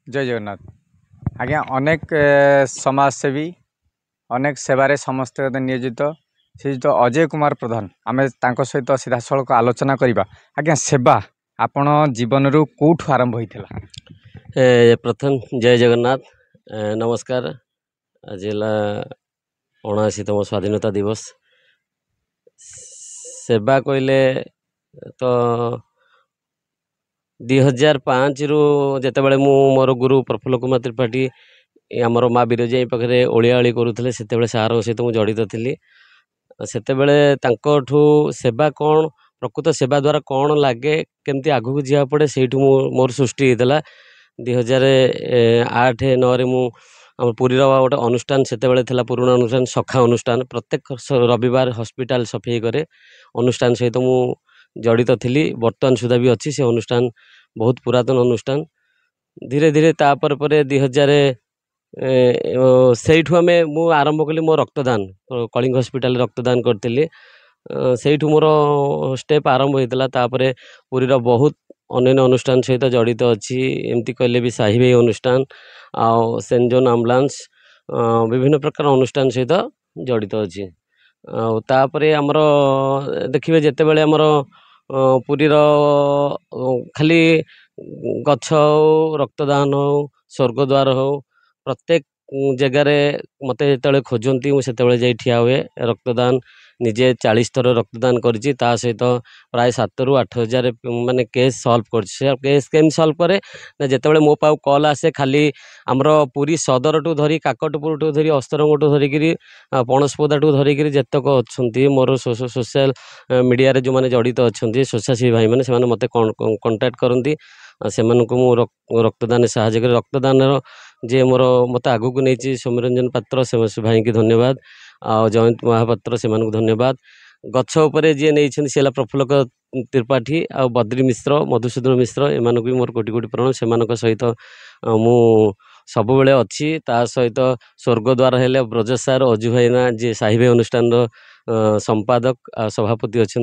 जय जगन्नाथ। आज्ञा अनेक समाजसेवी अनेक सेवारे समस्त नियोजित श्रीजुत अजय कुमार प्रधान आम सहित सीधा सड़क आलोचना करवा। आज्ञा सेवा आपण जीवन रू कौठु आरंभ होता? प्रथम जय जगन्नाथ। नमस्कार। आज 79तम स्वाधीनता दिवस। सेवा कहले तो 2005 रु जितेबाला मु मोर गुरु प्रफुल्ल कुमार त्रिपाठी आमर माँ बिरजा पाखे ओलियाओली करुले से सार सहित मुझे जड़ित थी। से सेवा कौन प्रकृत सेवा द्वारा कौन लगे केमती आग को जा पड़े से मोर सृष्टि होता। 2008-9 मु पुरी गोटे अनुष्ठान से पुराणा अनुष्ठान सखा अनुष्ठान प्रत्येक रविवार हॉस्पिटल सफाई करे अनुष्ठान सहित मु जड़ित थी। बर्तमान सुधा भी अच्छी से अनुष्ठान बहुत पुरातन अनुष्ठान। धीरे धीरे तापर 2000 से आरंभ कली मो रक्तदान कलिंग हॉस्पिटल रक्तदान करी से मोर स्टेप आरंभ होता। पुरीर बहुत अन्य अनुष्ठान सहित जड़ित अच्छी एमती कहले भी साही भाई अनुष्ठान आउ सेंट जॉन एम्बुलेंस विभिन्न प्रकार अनुष्ठान सहित जड़ित अच्छी। तापरे आमर देखिए जिते बड़े आमर पुरीर खाली गछ हो रक्तदान हो स्वर्गद्वार हो प्रत्येक जगार मत जो खोजती मुझे जा ठिया हुए रक्तदान निजे 40 थर रक्तदान करी सहित प्राय 7 ରୁ 8 हजार माने केस सल्व कर केस केम सल्व करे ना जिते मो पाक कल आसे खाली आमर पुरी सदर टू धरी काकटपुर टू धरी अस्तरंग टू धरिकी पणसपदा टू धरिकी जितक अच्छा मोर सोशल मीडिया जो मैंने जड़ित अच्छा स्वेच्छासेवी भाई मैंने से मत कंटाक्ट करती से रक्तदान साहय कर रक्तदान जे मोर मत आगू को नहीं सौम्यरंजन पात्र से भाई की धन्यवाद आ जयंत महापात्र से धन्यवाद। गछ उपरे जी नहीं सी प्रफुल्ल त्रिपाठी आ बद्री मिश्र मधुसूदन मिश्र एम भी मोर कोटि कोटि प्रणाम से सहित मु सब बेले अच्छी ता सहित स्वर्गद्वार हेले ब्रज सार अजु भाईना जी साही भाई अनुष्ठान संपादक सभापति अच्छा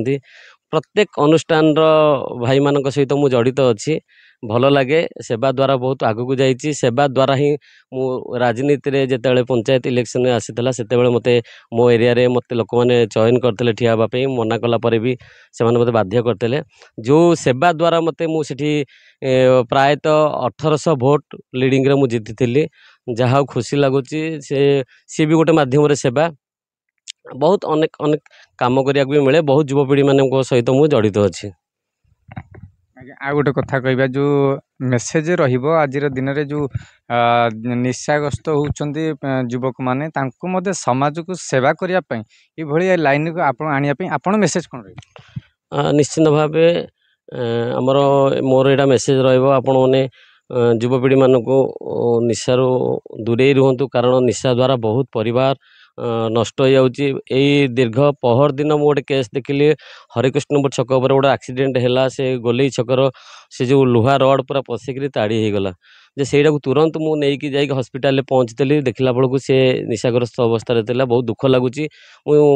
प्रत्येक अनुष्ठान भाई मान सहित मु जड़ित अच्छी भल लगे सेवा द्वारा बहुत आग को जाइए। सेवा द्वारा ही मु राजनीति रे जिते पंचायत इलेक्शन आसीला से मत मो एरिया रे मत लोक मैंने चयन करते ठिया हाँपाई मना कलापर भी से मत बाध्य करते जो सेवा द्वारा मत मुझे प्रायतः 1800 भोट लीडिंग रे मु जीति थी जहाँ खुशी लगुच सी भी गोटे मध्यम सेवा बहुत अनेक अनेक काम करने भी मिले बहुत युवपीढ़ी मान सहित मुझे जड़ित अच्छी। आ गोटे कथा कहबा जो मेसेज रहिबो आज दिन में जो निशाग्रस्त होउचंदी युवक माने तांको मते समाज को सेवा करिया पई ई भली लाइन को आपण आनिया पई आपण मेसेज कोन रही? निश्चित भाव आमर मोर एटा मेसेज रहिबो आपण माने युवपीढ़ी मानक निशारू दूरे रुहतु कारण निशा द्वारा बहुत परिवार नष्ट हो जाउची। यही दीर्घ पहर दिन मु गोटे केस देखिली हरिकृष्णपुर छक उपर गोटे एक्सीडेंट है से गोलेई छकर से जो लुहा रड पूरा पशिक ताड़ी हो गला जे सेटा को तुरंत मु नहीं जाइए हॉस्पिटल पहुँचती देखला बेलू सी निशाग्रस्त अवस्था बहुत दुख लगुच।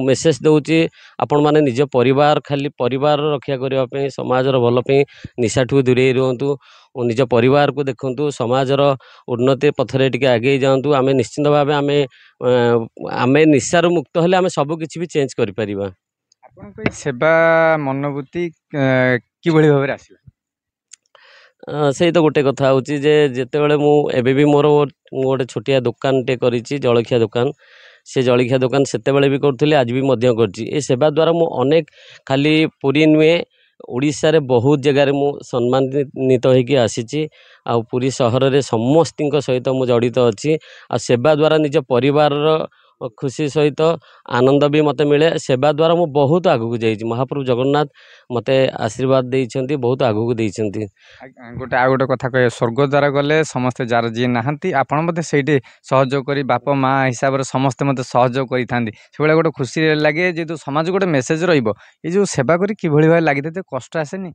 मेसेज दूची आपण मैंने निज परिवार खाली परिवार रक्षा करने समाजर भलपाई निशाठू दूरे रुहतु निज परिवार को देखु समाजर उन्नति पथरे टिके आगे जातु आम निश्चिंत भाव आम निशारू मुक्त हेले आम सबकि भी चेंज कर सेवा मनोवृत्ति किभली भाव आसला? से तो गोटे कथा हूँ जिते बड़े मुझे भी मोर गोटे छोटिया दुकान टे कर जलखिया दुकान से जलखिया दुकान से भी करूँ आज भी कर सेवा द्वारा मु अनेक खाली पुरी नुहे ओडिशा रे बहुत जगार मु सम्मानित होगी आसी आ पुरी सहर रे समस्त सहित मु जड़ित अच्छी आ सेवा द्वारा निज परिवार खुशी सहित आनंद भी मत मिले। सेवा द्वारा मु बहुत आगू जाइए महाप्रभु जगन्नाथ मते आशीर्वाद देइछंती बहुत आगू को देइछंती। गोटे आ गोटे कथा कहे स्वर्ग द्वारा गले समस्ते जार जी नहांती आपण मते सेठी सहयोग करी बाप माँ हिसाब रे समस्ते मते सहयोग करि थांदी से गोटे खुशी लगे जेतु समाज गोटे मेसेज रहिबो ए जो सेवा करी किभली भाई लागि कष्ट आसेनी?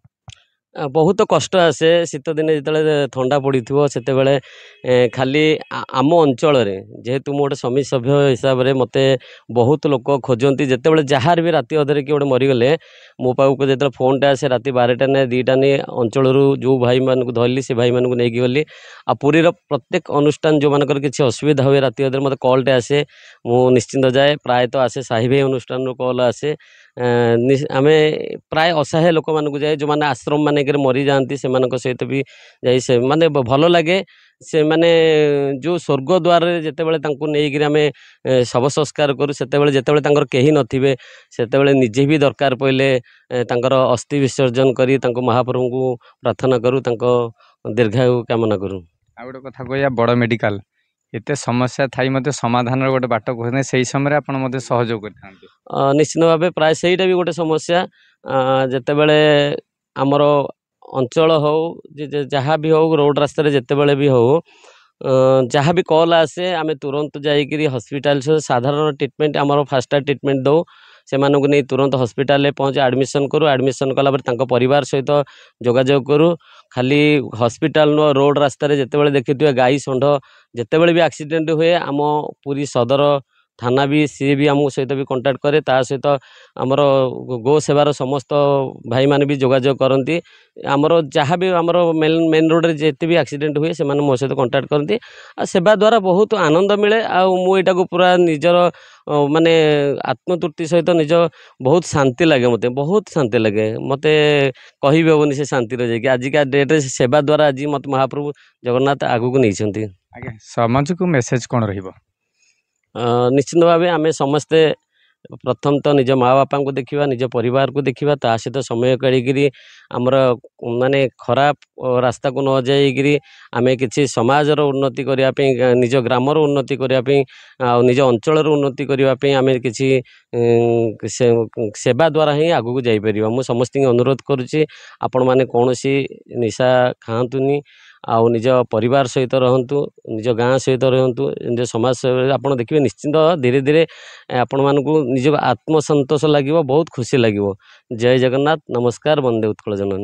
ବହୁତ କଷ୍ଟ ଆସେ ଶୀତ ଦିନେ ଯେତେବେଳେ ଥଣ୍ଡା ପଡ଼ିଥିବ ସେତେବେଳେ ଖାଲି ଆମ ଅଞ୍ଚଳରେ ଯେହେତୁ ମୁଁ ଗୋଟେ ସମିତି ସଭ୍ୟ ହିସାବରେ ମୋତେ ବହୁତ ଲୋକ ଖୋଜନ୍ତି ଯେତେବେଳେ ଯାହାର ବି ରାତି ଅଧରେ କିଏ ଗୋଟେ ମରିଗଲେ ମୋ ପାଖକୁ ଯେତେବେଳେ ଫୋନ୍ଟା ଆସେ ରାତି 12ଟା ନା 2ଟା ନି ଅଞ୍ଚଳରୁ ଯେଉଁ ଭାଇମାନଙ୍କୁ ଧରିଲି ସେ ଭାଇମାନଙ୍କୁ ନେଇକି ଗଲି। ଆଉ ପୁରୀର ପ୍ରତ୍ୟେକ ଅନୁଷ୍ଠାନ ଯେଉଁମାନଙ୍କର କିଛି ଅସୁବିଧା ହୁଏ ରାତି ଅଧରେ ମୋତେ କଲ୍ଟେ ଆସେ, ମୁଁ ନିଶ୍ଚିନ୍ତ ଯାଏ। ପ୍ରାୟତଃ ଆସେ ସାହି ଭାଇ ଅନୁଷ୍ଠାନରୁ କଲ୍ ଆସେ। ଆମେ ପ୍ରାୟ ଅସହାୟ ଲୋକମାନଙ୍କୁ ଯାଏ ଯେଉଁମାନେ ଆଶ୍ରମ ମାନଙ୍କରେ ମରିଯାଆନ୍ତି ସେମାନଙ୍କ ସହିତ ବି ଯାଇ ସେମାନେ ଭଲ ଲାଗେ। ସେମାନେ ଯେଉଁ ସ୍ୱର୍ଗ ଦ୍ୱାରରେ ଯେତେବେଳେ ତାଙ୍କୁ ନେଇକରି ଆମେ ଶବ ସଂସ୍କାର କରୁ ସେତେବେଳେ ଯେତେବେଳେ ତାଙ୍କର କେହି ନଥିବେ ସେତେବେଳେ ନିଜେ ବି ଦରକାର ପଡ଼ିଲେ ତାଙ୍କର ଅସ୍ଥି ବିସର୍ଜନ କରି ତାଙ୍କୁ ମହାପ୍ରଭୁଙ୍କୁ ପ୍ରାର୍ଥନା କରୁ, ତାଙ୍କ ଦୀର୍ଘାୟୁ କାମନା କରୁ। ଆଉ ଗୋଟେ କଥା କହିବା, ବଡ଼ ମେଡ଼ିକାଲ ଏତେ ସମସ୍ୟା ଥାଇ ମଧ୍ୟ ସମାଧାନର ଗୋଟେ ବାଟ କହୁଛନ୍ତି, ସେହି ସମୟରେ ଆପଣ ମଧ୍ୟ ସହଯୋଗ କରିଥାନ୍ତି। ନିଶ୍ଚିତ ଭାବେ ପ୍ରାୟ ସେଇଟା ବି ଗୋଟେ ସମସ୍ୟା। ଯେତେବେଳେ ଆମର ଅଞ୍ଚଳ ହେଉ ଯାହା ବି ହେଉ ରୋଡ଼ ରାସ୍ତାରେ ଯେତେବେଳେ ବି ହେଉ ଯାହା ବି କଲ୍ ଆସେ ଆମେ ତୁରନ୍ତ ଯାଇକରି ହସ୍ପିଟାଲ ସାଧାରଣ ଟ୍ରିଟମେଣ୍ଟ ଆମର ଫାଷ୍ଟ ଟ୍ରିଟମେଣ୍ଟ ଦେଉ। ସେମାନଙ୍କୁ ନେଇ ତୁରନ୍ତ ହସ୍ପିଟାଲରେ ପହଞ୍ଚି ଆଡ଼ମିସନ୍ କରୁ। ଆଡ଼ମିସନ୍ କଲାପରେ ତାଙ୍କ ପରିବାର ସହିତ ଯୋଗାଯୋଗ କରୁ। ଖାଲି ହସ୍ପିଟାଲ ନୁହଁ, ରୋଡ଼ ରାସ୍ତାରେ ଯେତେବେଳେ ଦେଖିଥିବେ ଗାଈ ଷଣ୍ଢ ଯେତେବେଳେ ବି ଆକ୍ସିଡେଣ୍ଟ ହୁଏ ଆମ ପୁରୀ ସଦର ଥାନା ବି ସିଏ ବି ଆମ ସହିତ ବି କଣ୍ଟାକ୍ଟ କରେ। ତା ସହିତ ଆମର ଗୋ ସେବାର ସମସ୍ତ ଭାଇମାନେ ବି ଯୋଗାଯୋଗ କରନ୍ତି। ଆମର ଯାହା ବି ଆମର ମେନ୍ ରୋଡ଼ରେ ଯେତେ ବି ଆକ୍ସିଡେଣ୍ଟ ହୁଏ ସେମାନେ ମୋ ସହିତ କଣ୍ଟାକ୍ଟ କରନ୍ତି। ଆଉ ସେବା ଦ୍ୱାରା ବହୁତ ଆନନ୍ଦ ମିଳେ। ଆଉ ମୁଁ ଏଇଟାକୁ ପୁରା ନିଜର ମାନେ ଆତ୍ମତୃପ୍ତି ସହିତ ନିଜ ବହୁତ ଶାନ୍ତି ଲାଗେ, ମୋତେ ବହୁତ ଶାନ୍ତି ଲାଗେ। ମୋତେ କହିବି ହେବନି ସେ ଶାନ୍ତିରେ ଯାଇକି ଆଜିକା ଡେଟ୍ରେ ସେବା ଦ୍ୱାରା ଆଜି ମୋତେ ମହାପ୍ରଭୁ ଜଗନ୍ନାଥ ଆଗକୁ ନେଇଛନ୍ତି। ଆଜ୍ଞା, ସମାଜକୁ ମେସେଜ କ'ଣ ରହିବ? ନିଶ୍ଚିନ୍ତ ଭାବେ ଆମେ ସମସ୍ତେ ପ୍ରଥମ ତ ନିଜ ମା ବାପାଙ୍କୁ ଦେଖିବା, ନିଜ ପରିବାରକୁ ଦେଖିବା, ତା ସହିତ ସମୟ କାଢ଼ିକିରି ଆମର ମାନେ ଖରାପ ରାସ୍ତାକୁ ନ ଯାଇକରି ଆମେ କିଛି ସମାଜର ଉନ୍ନତି କରିବା ପାଇଁ, ନିଜ ଗ୍ରାମର ଉନ୍ନତି କରିବା ପାଇଁ, ଆଉ ନିଜ ଅଞ୍ଚଳର ଉନ୍ନତି କରିବା ପାଇଁ ଆମେ କିଛି ସେବା ଦ୍ୱାରା ହିଁ ଆଗକୁ ଯାଇପାରିବା। ମୁଁ ସମସ୍ତଙ୍କୁ ଅନୁରୋଧ କରୁଛି ଆପଣମାନେ କୌଣସି ନିଶା ଖାଆନ୍ତୁନି, ଆଉ ନିଜ ପରିବାର ସହିତ ରହନ୍ତୁ, ନିଜ ଗାଁ ସହିତ ରୁହନ୍ତୁ, ନିଜ ସମାଜ ସେବାରେ ଆପଣ ଦେଖିବେ ନିଶ୍ଚିନ୍ତ ଧୀରେ ଧୀରେ ଆପଣମାନଙ୍କୁ ନିଜକୁ ଆତ୍ମସନ୍ତୋଷ ଲାଗିବ, ବହୁତ ଖୁସି ଲାଗିବ। ଜୟ ଜଗନ୍ନାଥ, ନମସ୍କାର, ବନ୍ଦେ ଉତ୍କଳ ଜନନୀ।